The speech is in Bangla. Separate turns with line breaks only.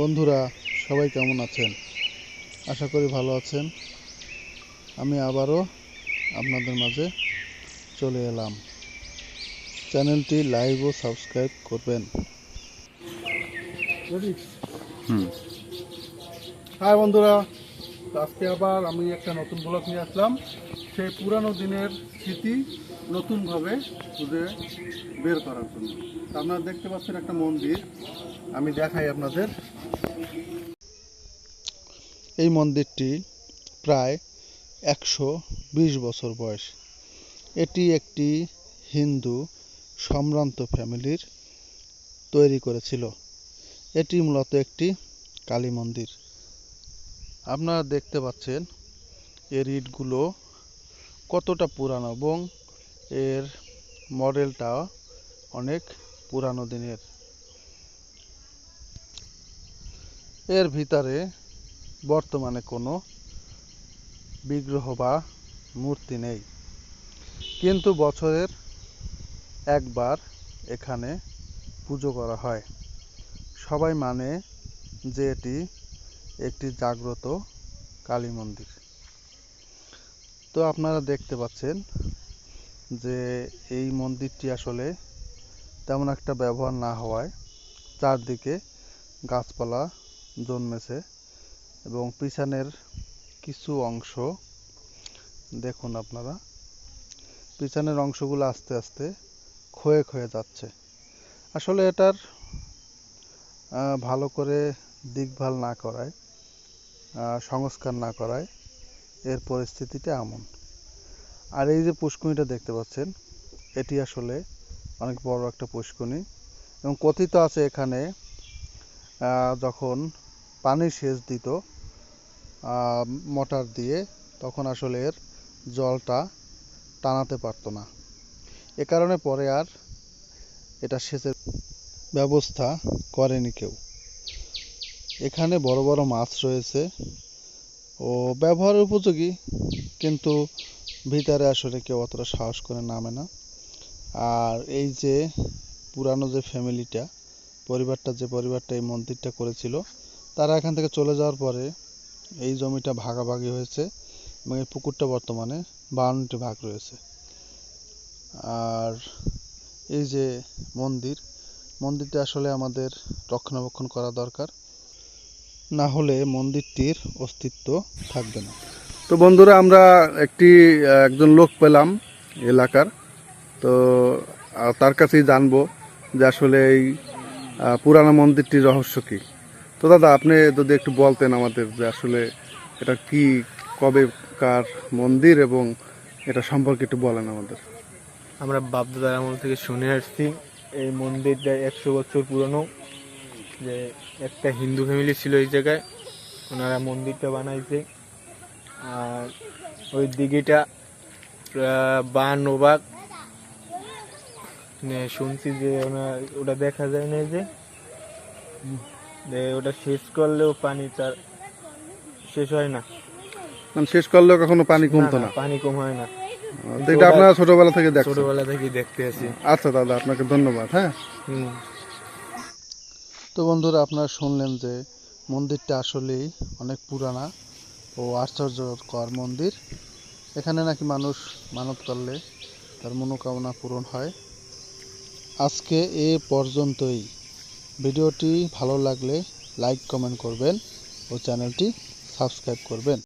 বন্ধুরা সবাই কেমন আছেন? আশা করি ভালো আছেন। আমি আবারও আপনাদের মাঝে চলে এলাম। চ্যানেলটি লাইক ও সাবস্ক্রাইব করবেন। হাই বন্ধুরা, আজকে আবার আমি একটা নতুন ব্লগ নিয়ে আসলাম। সেই পুরানো দিনের স্মৃতি নতুনভাবে খুঁজে বের করার জন্য। আপনারা দেখতে পাচ্ছেন একটা মন্দির, আমি দেখাই আপনাদের। এই মন্দিরটি প্রায় 120 বছর বয়স। এটি একটি হিন্দু সম্ভ্রান্ত ফ্যামিলির তৈরি করেছিল। এটি মূলত একটি কালী মন্দির। আপনারা দেখতে পাচ্ছেন এর ইটগুলো কতটা পুরানো এবং এর মডেলটা অনেক পুরানো দিনের। এর ভিতরে বর্তমানে কোনো বিগ্রহ বা মূর্তি নেই, কিন্তু বছরের একবার এখানে পুজো করা হয়। সবাই মানে যে এটি একটি জাগ্রত কালী মন্দির। তো আপনারা দেখতে পাচ্ছেন যে এই মন্দিরটি আসলে তেমন একটা ব্যবহার না হওয়ায় চারদিকে গাছপালা জন্মেছে এবং পিছনের কিছু অংশ দেখুন আপনারা, পিছনের অংশগুলো আস্তে আস্তে ক্ষয়ে ক্ষয়ে যাচ্ছে। আসলে এটার ভালো করে দেখভাল না করায়, সংস্কার না করায় এর পরিস্থিতিটা এমন। আর এই যে পুষ্করিণীটা দেখতে পাচ্ছেন, এটি আসলে অনেক বড় একটা পুষ্করিণী এবং কথিত আছে এখানে যখন পানি সেচ দিত মোটর দিয়ে, তখন আসলে এর জলটা টানাতে পারতো না। এ কারণে পরে আর এটা সেচের ব্যবস্থা করেনি কেউ। এখানে বড় বড় মাছ রয়েছে ও ব্যবহারের উপযোগী, কিন্তু ভিতরে আসলে কেউ অতটা সাহস করে নামে না। আর এই যে পুরানো যে ফ্যামিলিটা, যে পরিবারটা এই মন্দিরটা করেছিল, তারা এখান থেকে চলে যাওয়ার পরে এই জমিটা ভাগাভাগি হয়েছে এবং এই পুকুরটা বর্তমানে 52টি ভাগ রয়েছে। আর এই যে মন্দিরটা আসলে আমাদের রক্ষণাবেক্ষণ করা দরকার, না হলে মন্দিরটির অস্তিত্ব থাকবে না। তো বন্ধুরা, আমরা একজন লোক পেলাম এলাকার, তো তার কাছেই জানবো যে আসলে এই পুরানো মন্দিরটির রহস্য কি। তো দাদা, আপনি যদি একটু বলতেন আমাদের যে আসলে এটা কি, কবেকার মন্দির এবং এটা সম্পর্কে একটু বলেন আমাদের।
আমরা বাপদাদার আমল থেকে শুনে আসছি এই মন্দিরটা 100 বছর পুরনো। যে একটা হিন্দু ফ্যামিলি ছিল এই জায়গায়, ওনারা মন্দিরটা বানাইছে। আর ওই দিঘিটা 52 ভাগ শুনছি যে ওটা দেখা যায় না, যে ওটা শেষ করলেও পানি তার শেষ হয় না,
মানে শেষ করলেও কখনো পানি কমতো না,
পানি কম হয় না।
এটা আপনারা ছোটবেলা থেকে
দেখতে আছি।
আচ্ছা দাদা, আপনাকে ধন্যবাদ। হ্যাঁ। তো বন্ধুরা, আপনারা শুনলেন যে মন্দিরটা আসলেই অনেক পুরানা ও আশ্চর্যকর মন্দির। এখানে নাকি মানুষ মানত করলে তার মনোকামনা পূরণ হয়। আজকে এ পর্যন্তই। ভিডিওটি ভালো লাগলে লাইক কমেন্ট করবেন ও চ্যানেলটি সাবস্ক্রাইব করবেন।